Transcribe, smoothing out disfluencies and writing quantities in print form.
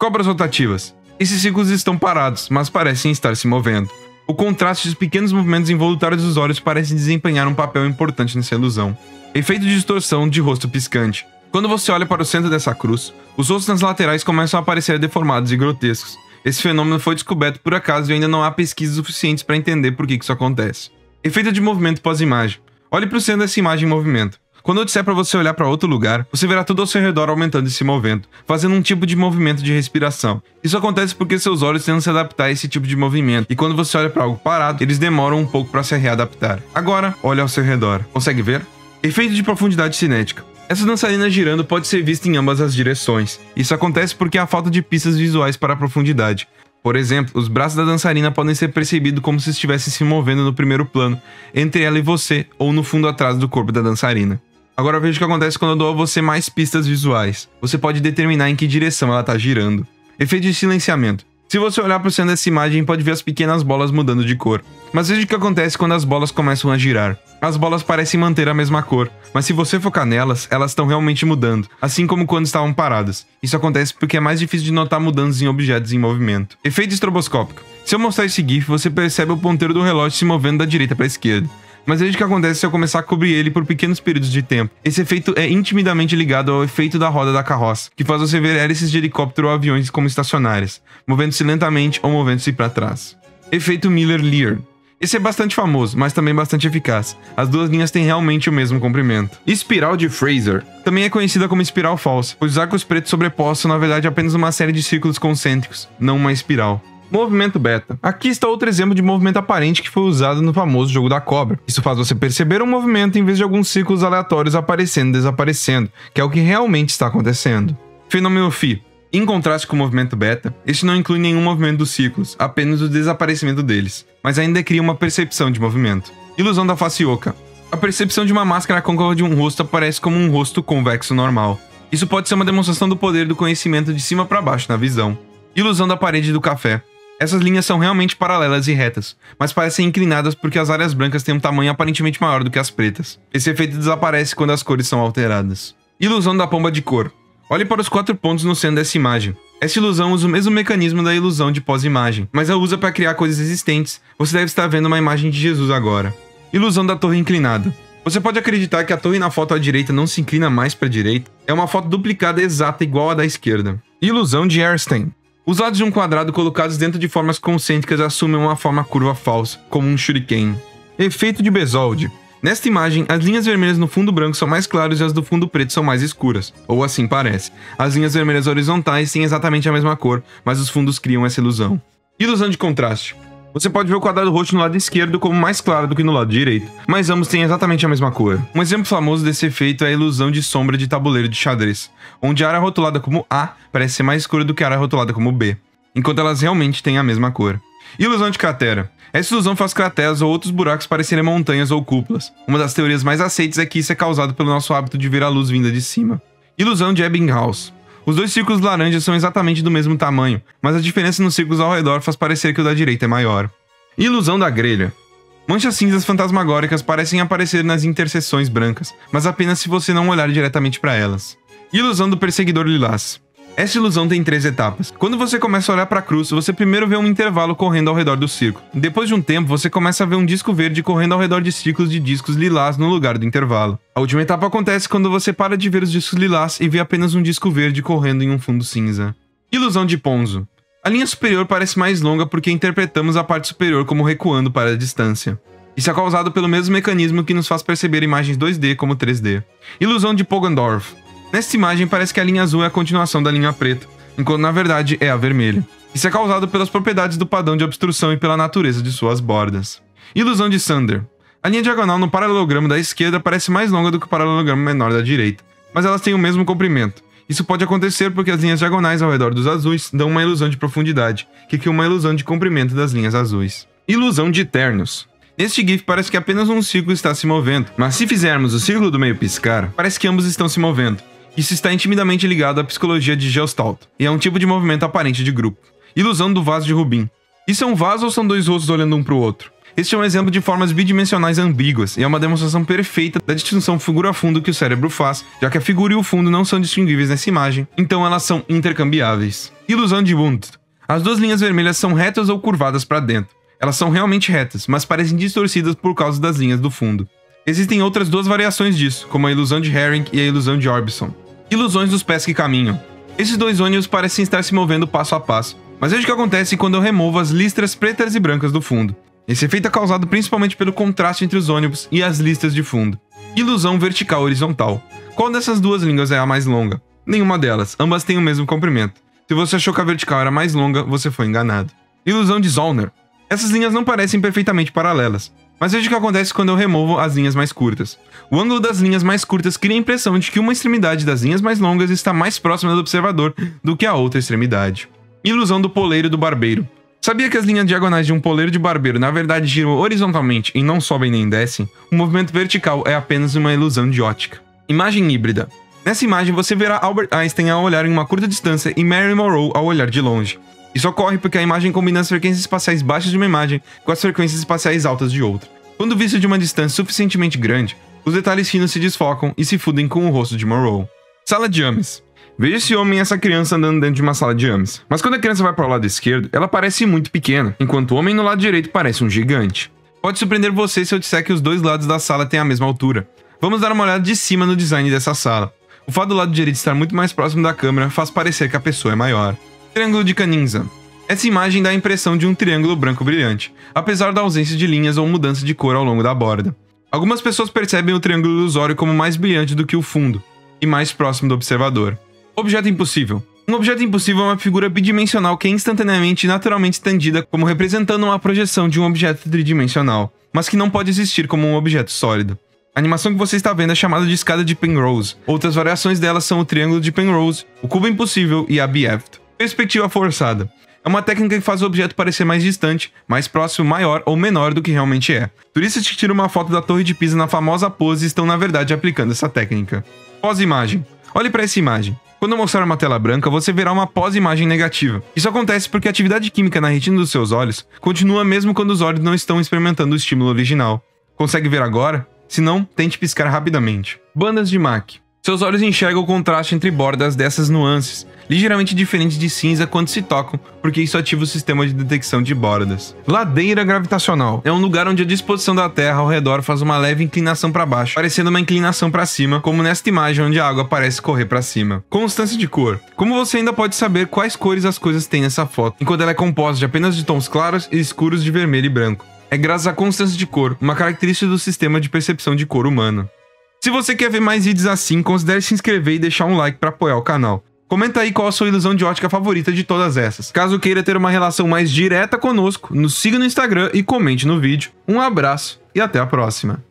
Cobras rotativas. Esses ciclos estão parados, mas parecem estar se movendo. O contraste dos pequenos movimentos involuntários dos olhos parece desempenhar um papel importante nessa ilusão. Efeito de distorção de rosto piscante. Quando você olha para o centro dessa cruz, os rostos nas laterais começam a aparecer deformados e grotescos. Esse fenômeno foi descoberto por acaso e ainda não há pesquisas suficientes para entender por que isso acontece. Efeito de movimento pós-imagem. Olhe para o centro dessa imagem em movimento. Quando eu disser para você olhar para outro lugar, você verá tudo ao seu redor aumentando e se movendo, fazendo um tipo de movimento de respiração. Isso acontece porque seus olhos tentam se adaptar a esse tipo de movimento, e quando você olha para algo parado, eles demoram um pouco para se readaptar. Agora, olhe ao seu redor. Consegue ver? Efeito de profundidade cinética. Essa dançarina girando pode ser vista em ambas as direções. Isso acontece porque há falta de pistas visuais para a profundidade. Por exemplo, os braços da dançarina podem ser percebidos como se estivessem se movendo no primeiro plano, entre ela e você, ou no fundo atrás do corpo da dançarina. Agora veja o que acontece quando eu dou a você mais pistas visuais. Você pode determinar em que direção ela está girando. Efeito de silenciamento. Se você olhar para o centro dessa imagem, pode ver as pequenas bolas mudando de cor. Mas veja o que acontece quando as bolas começam a girar. As bolas parecem manter a mesma cor, mas se você focar nelas, elas estão realmente mudando, assim como quando estavam paradas. Isso acontece porque é mais difícil de notar mudanças em objetos em movimento. Efeito estroboscópico. Se eu mostrar esse GIF, você percebe o ponteiro do relógio se movendo da direita para a esquerda. Mas veja o que acontece se eu começar a cobrir ele por pequenos períodos de tempo. Esse efeito é intimidamente ligado ao efeito da roda da carroça, que faz você ver hélices de helicóptero ou aviões como estacionárias, movendo-se lentamente ou movendo-se para trás. Efeito Miller-Lear. Esse é bastante famoso, mas também bastante eficaz. As duas linhas têm realmente o mesmo comprimento. Espiral de Fraser. Também é conhecida como espiral falsa, pois os arcos pretos sobrepostos são na verdade apenas uma série de círculos concêntricos, não uma espiral. Movimento beta. Aqui está outro exemplo de movimento aparente que foi usado no famoso jogo da cobra. Isso faz você perceber um movimento em vez de alguns círculos aleatórios aparecendo e desaparecendo, que é o que realmente está acontecendo. Fenômeno Phi. Em contraste com o movimento beta, este não inclui nenhum movimento dos círculos, apenas o desaparecimento deles, mas ainda cria uma percepção de movimento. Ilusão da face oca. A percepção de uma máscara côncava de um rosto aparece como um rosto convexo normal. Isso pode ser uma demonstração do poder do conhecimento de cima para baixo na visão. Ilusão da parede do café. Essas linhas são realmente paralelas e retas, mas parecem inclinadas porque as áreas brancas têm um tamanho aparentemente maior do que as pretas. Esse efeito desaparece quando as cores são alteradas. Ilusão da pomba de cor. Olhe para os 4 pontos no centro dessa imagem. Essa ilusão usa o mesmo mecanismo da ilusão de pós-imagem, mas a usa para criar coisas existentes. Você deve estar vendo uma imagem de Jesus agora. Ilusão da torre inclinada. Você pode acreditar que a torre na foto à direita não se inclina mais para a direita? É uma foto duplicada exata igual à da esquerda. Ilusão de Erskine. Os lados de um quadrado colocados dentro de formas concêntricas assumem uma forma curva falsa, como um shuriken. Efeito de Bezold. Nesta imagem, as linhas vermelhas no fundo branco são mais claras e as do fundo preto são mais escuras, ou assim parece. As linhas vermelhas horizontais têm exatamente a mesma cor, mas os fundos criam essa ilusão. Ilusão de contraste. Você pode ver o quadrado roxo no lado esquerdo como mais claro do que no lado direito, mas ambos têm exatamente a mesma cor. Um exemplo famoso desse efeito é a ilusão de sombra de tabuleiro de xadrez, onde a área rotulada como A parece ser mais escura do que a área rotulada como B, enquanto elas realmente têm a mesma cor. Ilusão de cratera. Essa ilusão faz crateras ou outros buracos parecerem montanhas ou cúpulas. Uma das teorias mais aceitas é que isso é causado pelo nosso hábito de ver a luz vinda de cima. Ilusão de Ebbinghaus. Os dois círculos laranjas são exatamente do mesmo tamanho, mas a diferença nos círculos ao redor faz parecer que o da direita é maior. Ilusão da grelha. Manchas cinzas fantasmagóricas parecem aparecer nas interseções brancas, mas apenas se você não olhar diretamente para elas. Ilusão do perseguidor lilás. Essa ilusão tem 3 etapas. Quando você começa a olhar para a cruz, você primeiro vê um intervalo correndo ao redor do círculo. Depois de um tempo, você começa a ver um disco verde correndo ao redor de círculos de discos lilás no lugar do intervalo. A última etapa acontece quando você para de ver os discos lilás e vê apenas um disco verde correndo em um fundo cinza. Ilusão de Ponzo. A linha superior parece mais longa porque interpretamos a parte superior como recuando para a distância. Isso é causado pelo mesmo mecanismo que nos faz perceber imagens 2D como 3D. Ilusão de Poggendorff. Nesta imagem parece que a linha azul é a continuação da linha preta, enquanto na verdade é a vermelha. Isso é causado pelas propriedades do padrão de obstrução e pela natureza de suas bordas. Ilusão de Sander. A linha diagonal no paralelogramo da esquerda parece mais longa do que o paralelogramo menor da direita, mas elas têm o mesmo comprimento. Isso pode acontecer porque as linhas diagonais ao redor dos azuis dão uma ilusão de profundidade, que cria uma ilusão de comprimento das linhas azuis. Ilusão de ternos. Neste GIF parece que apenas um círculo está se movendo, mas se fizermos o círculo do meio piscar, parece que ambos estão se movendo. Isso está intimidamente ligado à psicologia de Gestalt, e é um tipo de movimento aparente de grupo. Ilusão do vaso de Rubin. Isso é um vaso ou são dois rostos olhando um para o outro? Este é um exemplo de formas bidimensionais ambíguas e é uma demonstração perfeita da distinção figura-fundo que o cérebro faz, já que a figura e o fundo não são distinguíveis nessa imagem, então elas são intercambiáveis. Ilusão de Wundt. As duas linhas vermelhas são retas ou curvadas para dentro. Elas são realmente retas, mas parecem distorcidas por causa das linhas do fundo. Existem outras duas variações disso, como a ilusão de Herring e a ilusão de Orbison. Ilusões dos pés que caminham. Esses dois ônibus parecem estar se movendo passo a passo, mas veja o que acontece quando eu removo as listras pretas e brancas do fundo. Esse efeito é causado principalmente pelo contraste entre os ônibus e as listras de fundo. Ilusão vertical horizontal. Qual dessas duas linhas é a mais longa? Nenhuma delas, ambas têm o mesmo comprimento. Se você achou que a vertical era mais longa, você foi enganado. Ilusão de Zollner. Essas linhas não parecem perfeitamente paralelas, mas veja o que acontece quando eu removo as linhas mais curtas. O ângulo das linhas mais curtas cria a impressão de que uma extremidade das linhas mais longas está mais próxima do observador do que a outra extremidade. Ilusão do poleiro do barbeiro. Sabia que as linhas diagonais de um poleiro de barbeiro na verdade giram horizontalmente e não sobem nem descem? O movimento vertical é apenas uma ilusão de ótica. Imagem híbrida. Nessa imagem você verá Albert Einstein ao olhar em uma curta distância e Marilyn Monroe ao olhar de longe. Isso ocorre porque a imagem combina as frequências espaciais baixas de uma imagem com as frequências espaciais altas de outra. Quando visto de uma distância suficientemente grande, os detalhes finos se desfocam e se fundem com o rosto de Monroe. Sala de Ames. Veja esse homem e essa criança andando dentro de uma sala de Ames. Mas quando a criança vai para o lado esquerdo, ela parece muito pequena, enquanto o homem no lado direito parece um gigante. Pode surpreender você se eu disser que os dois lados da sala têm a mesma altura. Vamos dar uma olhada de cima no design dessa sala. O fato do lado direito estar muito mais próximo da câmera faz parecer que a pessoa é maior. Triângulo de Canizza. Essa imagem dá a impressão de um triângulo branco brilhante, apesar da ausência de linhas ou mudança de cor ao longo da borda. Algumas pessoas percebem o triângulo ilusório como mais brilhante do que o fundo, e mais próximo do observador. Objeto impossível. Um objeto impossível é uma figura bidimensional que é instantaneamente e naturalmente estendida como representando uma projeção de um objeto tridimensional, mas que não pode existir como um objeto sólido. A animação que você está vendo é chamada de escada de Penrose. Outras variações dela são o triângulo de Penrose, o cubo impossível e a BF. Perspectiva forçada. É uma técnica que faz o objeto parecer mais distante, mais próximo, maior ou menor do que realmente é. Turistas que tiram uma foto da Torre de Pisa na famosa pose estão na verdade aplicando essa técnica. Pós-imagem. Olhe para essa imagem. Quando eu mostrar uma tela branca, você verá uma pós-imagem negativa. Isso acontece porque a atividade química na retina dos seus olhos continua mesmo quando os olhos não estão experimentando o estímulo original. Consegue ver agora? Se não, tente piscar rapidamente. Bandas de Mach. Seus olhos enxergam o contraste entre bordas dessas nuances, ligeiramente diferentes de cinza quando se tocam, porque isso ativa o sistema de detecção de bordas. Ladeira gravitacional. É um lugar onde a disposição da Terra ao redor faz uma leve inclinação para baixo, parecendo uma inclinação para cima, como nesta imagem onde a água parece correr para cima. Constância de cor. Como você ainda pode saber quais cores as coisas têm nessa foto, enquanto ela é composta de apenas de tons claros e escuros de vermelho e branco? É graças à constância de cor, uma característica do sistema de percepção de cor humano. Se você quer ver mais vídeos assim, considere se inscrever e deixar um like para apoiar o canal. Comenta aí qual a sua ilusão de ótica favorita de todas essas. Caso queira ter uma relação mais direta conosco, nos siga no Instagram e comente no vídeo. Um abraço e até a próxima.